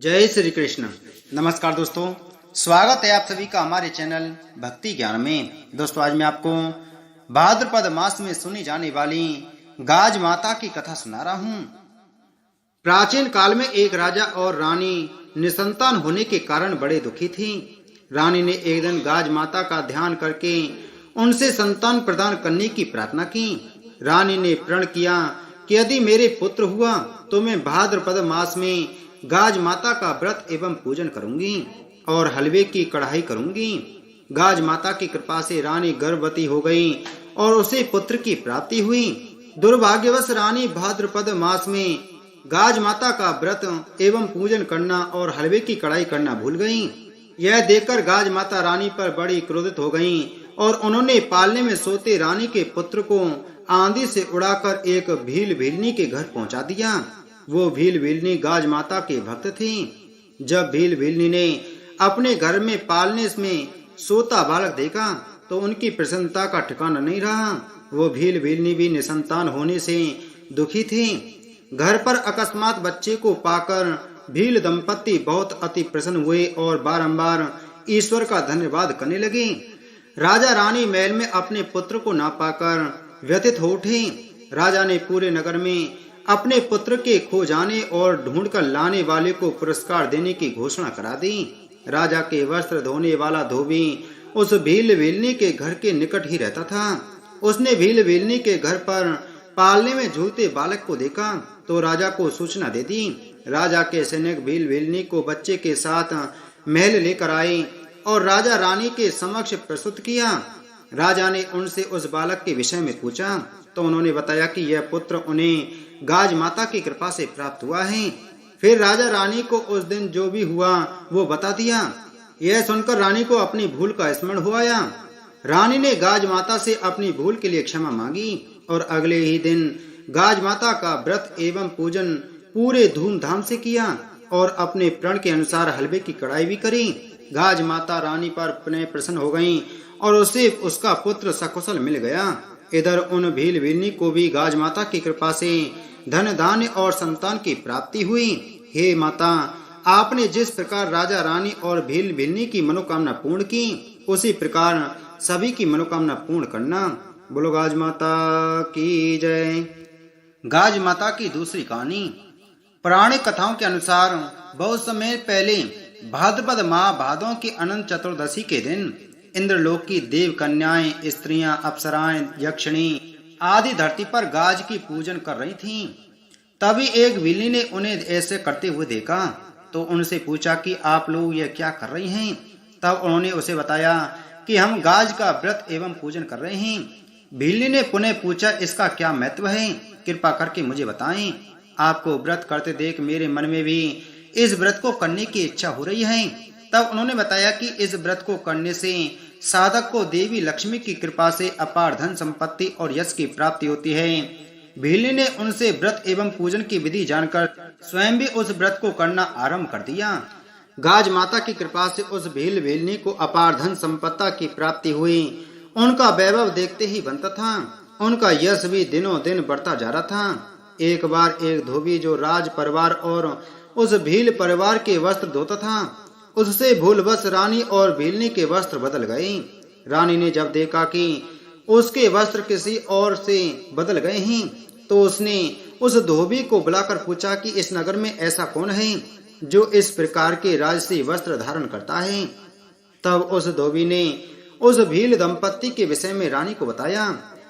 जय श्री कृष्ण। नमस्कार दोस्तों, स्वागत है आप सभी का हमारे चैनल भक्ति ज्ञान में। दोस्तों, आज मैं आपको भाद्रपद मास में सुनी जाने वाली गाज माता की कथा सुना रहा हूँ। प्राचीन काल में एक राजा और रानी निसंतान होने के कारण बड़े दुखी थी। रानी ने एक दिन गाज माता का ध्यान करके उनसे संतान प्रदान करने की प्रार्थना की। रानी ने प्रण किया कि यदि मेरे पुत्र हुआ तो मैं भाद्रपद मास में गाज माता का व्रत एवं पूजन करूंगी और हलवे की कढ़ाई करूंगी। गाज माता की कृपा से रानी गर्भवती हो गई और उसे पुत्र की प्राप्ति हुई। दुर्भाग्यवश रानी भाद्रपद मास में गाज माता का व्रत एवं पूजन करना और हलवे की कढ़ाई करना भूल गई। यह देखकर गाज माता रानी पर बड़ी क्रोधित हो गईं और उन्होंने पालने में सोते रानी के पुत्र को आंधी से उड़ाकर एक भील भीलनी के घर पहुंचा दिया। वो भील भीलनी गाज माता के भक्त थी। जब भील भीलनी ने अपने घर में पालने में सोता बालक देखा तो उनकी प्रसन्नता का ठिकाना नहीं रहा। वो भील भीलनी भी निसंतान होने से दुखी थी। घर पर अकस्मात बच्चे को पाकर भील दंपति बहुत अति प्रसन्न हुए और बारंबार ईश्वर का धन्यवाद करने लगे। राजा रानी महल में अपने पुत्र को ना पाकर व्यथित हो उठे। राजा ने पूरे नगर में अपने पुत्र के खो जाने और ढूंढकर लाने वाले को पुरस्कार देने की घोषणा करा दी। राजा के वस्त्र धोने वाला धोबी उस भील भीलनी के घर के निकट ही रहता था। उसने भील भीलनी के घर पर पालने में झूलते बालक को देखा तो राजा को सूचना दे दी। राजा के सैनिक भील भीलनी को बच्चे के साथ महल लेकर आए और राजा रानी के समक्ष प्रस्तुत किया। राजा ने उनसे उस बालक के विषय में पूछा तो उन्होंने बताया कि यह पुत्र उन्हें गाज माता की कृपा से प्राप्त हुआ है। फिर राजा रानी को उस दिन जो भी हुआ वो बता दिया। यह सुनकर रानी को अपनी भूल का स्मरण हुआ। रानी ने गाज माता से अपनी भूल के लिए क्षमा मांगी और अगले ही दिन गाज माता का व्रत एवं पूजन पूरे धूमधाम से किया और अपने प्रण के अनुसार हलवे की कढ़ाई भी करी। गाज माता रानी पर पुनः प्रसन्न हो गईं और उसे उसका पुत्र सकुशल मिल गया। इधर उन भील भीलनी को भी गाज माता की कृपा से धन धान्य और संतान की प्राप्ति हुई। हे माता, आपने जिस प्रकार राजा रानी और भील भीलनी की मनोकामना पूर्ण की उसी प्रकार सभी की मनोकामना पूर्ण करना। बोलो गाज माता की जय। गाज माता की दूसरी कहानी। पौराणिक कथाओं के अनुसार बहुत समय पहले भाद्रपद माह भादों की अनंत चतुर्दशी के दिन इंद्रलोक की देव कन्याएं, स्त्रियां, अप्सराएं, यक्षिणी आदि धरती पर गाज की पूजन कर रही थीं। तभी एक बिल्ली ने उन्हें ऐसे करते हुए देखा तो उनसे पूछा कि आप लोग यह क्या कर रही हैं। तब उन्होंने उसे बताया कि हम गाज का व्रत एवं पूजन कर रहे हैं। बिल्ली ने पुनः पूछा, इसका क्या महत्व है, कृपा करके मुझे बताएं। आपको व्रत करते देख मेरे मन में भी इस व्रत को करने की इच्छा हो रही है। तब उन्होंने बताया कि इस व्रत को करने से साधक को देवी लक्ष्मी की कृपा से अपार धन संपत्ति और यश की प्राप्ति होती है। भीलनी ने उनसे व्रत एवं पूजन की विधि जानकर स्वयं भी उस व्रत को करना आरंभ कर दिया। गाज माता की कृपा से उस भील भीलनी को अपार धन संपत्ति की प्राप्ति हुई। उनका वैभव देखते ही बनता था। उनका यश भी दिनों दिन बढ़ता जा रहा था। एक बार एक धोबी जो राज परिवार और उस भील परिवार के वस्त्र धोता था, उससे भूलवश रानी और भीलनी के वस्त्र बदल गए। रानी ने जब देखा कि उसके वस्त्र किसी और से बदल गए हैं तो उसने उस धोबी को बुलाकर पूछा कि इस नगर में ऐसा कौन है जो इस प्रकार के राजसी वस्त्र धारण करता है। तब उस धोबी ने उस भील दंपति के विषय में रानी को बताया।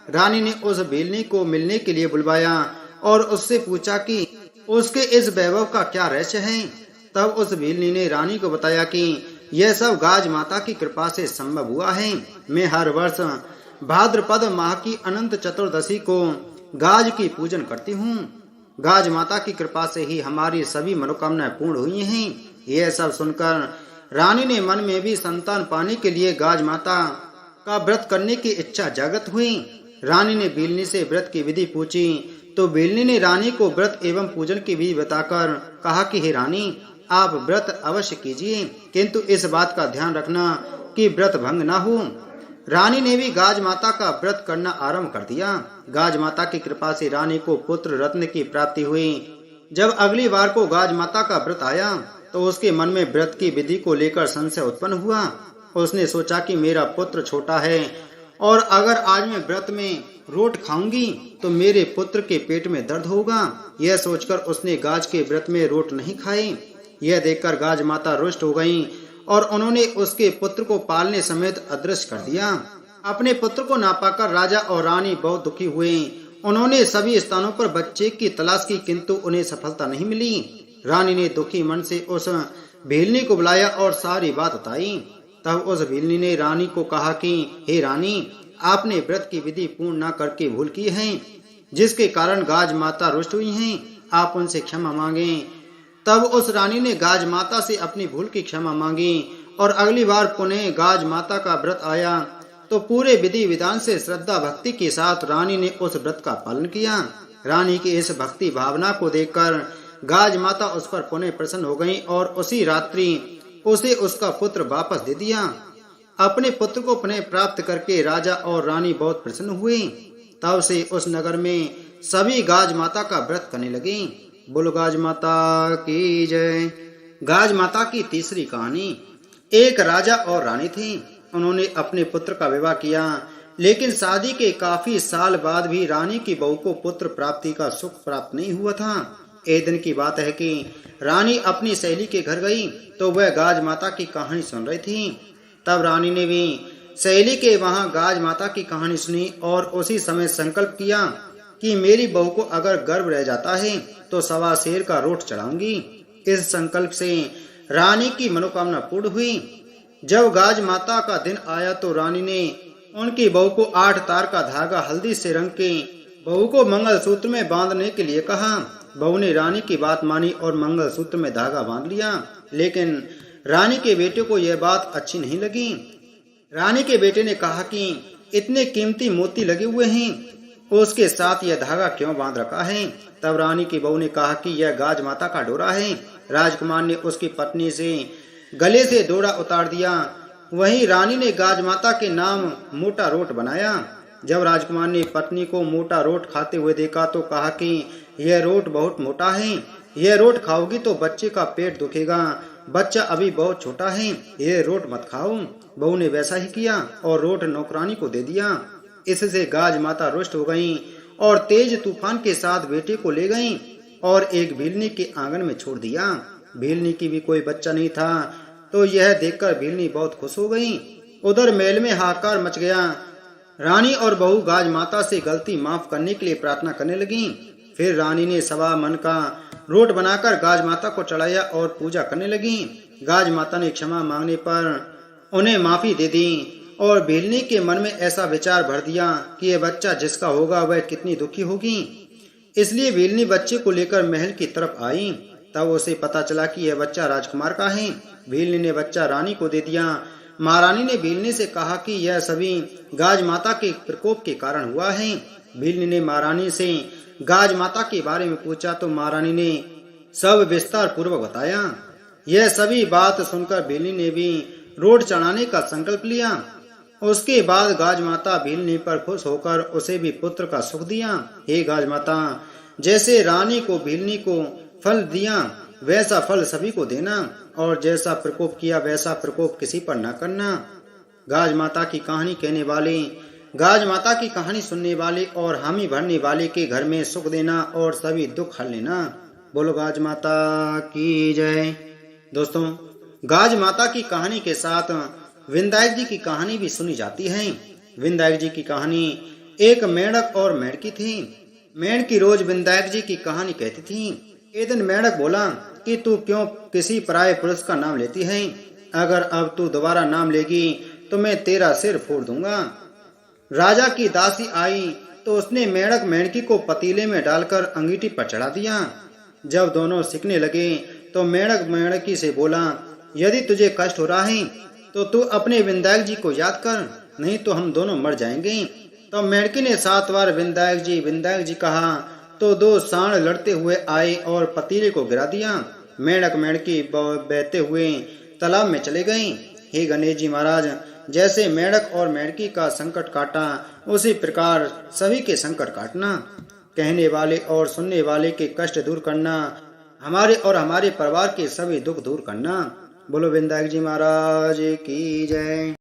रानी ने उस भीलनी को मिलने के लिए बुलवाया और उससे पूछा कि उसके इस वैभव का क्या रहस्य है। तब उस भीलनी ने रानी को बताया कि यह सब गाज माता की कृपा से संभव हुआ है। मैं हर वर्ष भाद्रपद माह की अनंत चतुर्दशी को गाज की पूजन करती हूँ। गाज माता की कृपा से ही हमारी सभी मनोकामनाएं पूर्ण हुई हैं। यह सब सुनकर रानी ने मन में भी संतान पाने के लिए गाज माता का व्रत करने की इच्छा जागृत हुई। रानी ने भीलनी से व्रत की विधि पूछी तो भीलनी ने रानी को व्रत एवं पूजन की विधि बताकर कहा कि हे रानी, आप व्रत अवश्य कीजिए, किंतु इस बात का ध्यान रखना कि व्रत भंग ना हो। रानी ने भी गाज माता का व्रत करना आरंभ कर दिया। गाज माता की कृपा से रानी को पुत्र रत्न की प्राप्ति हुई। जब अगली बार को गाज माता का व्रत आया तो उसके मन में व्रत की विधि को लेकर संशय उत्पन्न हुआ। उसने सोचा कि मेरा पुत्र छोटा है और अगर आज मैं व्रत में रोट खाऊंगी तो मेरे पुत्र के पेट में दर्द होगा। यह सोचकर उसने गाज के व्रत में रोट नहीं खाए। यह देखकर गाज माता रुष्ट हो गईं और उन्होंने उसके पुत्र को पालने समेत अदृश्य कर दिया। अपने पुत्र को ना पाकर राजा और रानी बहुत दुखी हुए। उन्होंने सभी स्थानों पर बच्चे की तलाश की, किंतु उन्हें सफलता नहीं मिली। रानी ने दुखी मन से उस भीलनी को बुलाया और सारी बात बताई। तब उस भीलनी ने रानी को कहा कि हे रानी, आपने व्रत की विधि पूर्ण न करके भूल की है, जिसके कारण गाज माता रुष्ट हुई हैं। आप उनसे क्षमा मांगें। तब उस रानी ने गाज माता से अपनी भूल की क्षमा मांगी और अगली बार पुनः गाज माता का व्रत आया तो पूरे विधि विधान से श्रद्धा भक्ति के साथ रानी ने उस व्रत का पालन किया। रानी की इस भक्ति भावना को देखकर गाज माता उस पर पुनः प्रसन्न हो गई और उसी रात्रि उसे उसका पुत्र वापस दे दिया। अपने पुत्र को पुनः प्राप्त करके राजा और रानी बहुत प्रसन्न हुए। तब से उस नगर में सभी गाज माता का व्रत करने लगे। बोलो गाज माता की जय। गाज माता की तीसरी कहानी। एक राजा और रानी थे। उन्होंने अपने पुत्र का विवाह किया, लेकिन शादी के काफी साल बाद भी रानी की बहू को पुत्र प्राप्ति का सुख प्राप्त नहीं हुआ था। एक दिन की बात है कि रानी अपनी सहेली के घर गई तो वह गाज माता की कहानी सुन रही थी। तब रानी ने भी सहेली के वहां गाज माता की कहानी सुनी और उसी समय संकल्प किया कि मेरी बहू को अगर गर्भ रह जाता है तो 1.25 शेर का रोट चढ़ाऊंगी। इस संकल्प से रानी की मनोकामना पूर्ण हुई। जब गाज माता का दिन आया तो रानी ने उनकी बहू को 8 तार का धागा हल्दी से रंग के बहू को मंगलसूत्र में बांधने के लिए कहा। बहू ने रानी की बात मानी और मंगलसूत्र में धागा बांध लिया, लेकिन रानी के बेटे को यह बात अच्छी नहीं लगी। रानी के बेटे ने कहा कि इतने कीमती मोती लगे हुए हैं, उसके साथ यह धागा क्यों बांध रखा है। तब रानी की बहू ने कहा कि यह गाज माता का डोरा है। राजकुमार ने उसकी पत्नी से गले से डोरा उतार दिया। वहीं रानी ने गाज माता के नाम मोटा रोट बनाया। जब राजकुमार ने पत्नी को मोटा रोट खाते हुए देखा तो कहा कि यह रोट बहुत मोटा है, यह रोट खाओगी तो बच्चे का पेट दुखेगा, बच्चा अभी बहुत छोटा है, यह रोट मत खाओ। बहू ने वैसा ही किया और रोट नौकरानी को दे दिया। इससे गाज माता रुष्ट हो गईं और तेज तूफान के साथ बेटे को ले गईं और एक भीलनी के आंगन में छोड़ दिया। भीलनी की भी कोई बच्चा नहीं था तो यह देखकर भीलनी बहुत खुश हो गई। उधर महल में हाहाकार मच गया। रानी और बहू गाज माता से गलती माफ करने के लिए प्रार्थना करने लगी। फिर रानी ने 1.25 मन का रोट बनाकर गाज माता को चढ़ाया और पूजा करने लगी। गाज माता ने क्षमा मांगने पर उन्हें माफी दे दी और भीलनी के मन में ऐसा विचार भर दिया कि यह बच्चा जिसका होगा वह कितनी दुखी होगी। इसलिए भीलनी बच्चे को लेकर महल की तरफ आई। तब उसे पता चला कि यह बच्चा राजकुमार का है। भीलनी ने बच्चा रानी को दे दिया। महारानी ने भीलनी से कहा कि यह सभी गाज माता के प्रकोप के कारण हुआ है। भीलनी ने महारानी से गाज माता के बारे में पूछा तो महारानी ने सब विस्तार पूर्वक बताया। यह सभी बात सुनकर भीलनी ने भी रोट चढ़ाने का संकल्प लिया। उसके बाद गाज माता भीलनी पर खुश होकर उसे भी पुत्र का सुख दिया। हे गाज माता, जैसे रानी को भीलनी को फल दिया वैसा फल सभी को देना और जैसा प्रकोप किया वैसा प्रकोप किसी पर न करना। गाज माता की कहानी कहने वाले, गाज माता की कहानी सुनने वाले और हामी भरने वाले के घर में सुख देना और सभी दुख हल लेना। बोलो गाज माता की जय। दोस्तों, गाज माता की कहानी के साथ विंदायक जी की कहानी भी सुनी जाती है। विंदायक जी की कहानी। एक मेंढक और मेंढकी थी। मेंढकी रोज विंदायक जी की कहानी कहती थी। एक दिन मेंढक बोला कि तू क्यों किसी पराये पुरुष का नाम लेती है? अगर अब तू दोबारा नाम लेगी तो मैं तेरा सिर फोड़ दूंगा। राजा की दासी आई तो उसने मेंढक मेंढकी को पतीले में डालकर अंगीठी पर चढ़ा दिया। जब दोनों सिकने लगे तो मेंढक मेंढकी से बोला, यदि तुझे कष्ट हो रहा है तो तू अपने विंदायक जी को याद कर, नहीं तो हम दोनों मर जाएंगे। तो मेंढकी ने 7 बार विंदायक जी कहा तो 2 सांड लड़ते हुए आए और पतीले को गिरा दिया। मेंढक मेंढकी बहते हुए तालाब में चले गए। हे गणेश जी महाराज, जैसे मेंढक और मेंढकी का संकट काटा उसी प्रकार सभी के संकट काटना। कहने वाले और सुनने वाले के कष्ट दूर करना हमारे और हमारे परिवार के सभी दुख दूर करना। बोलो विंध्याचल जी महाराज की जय।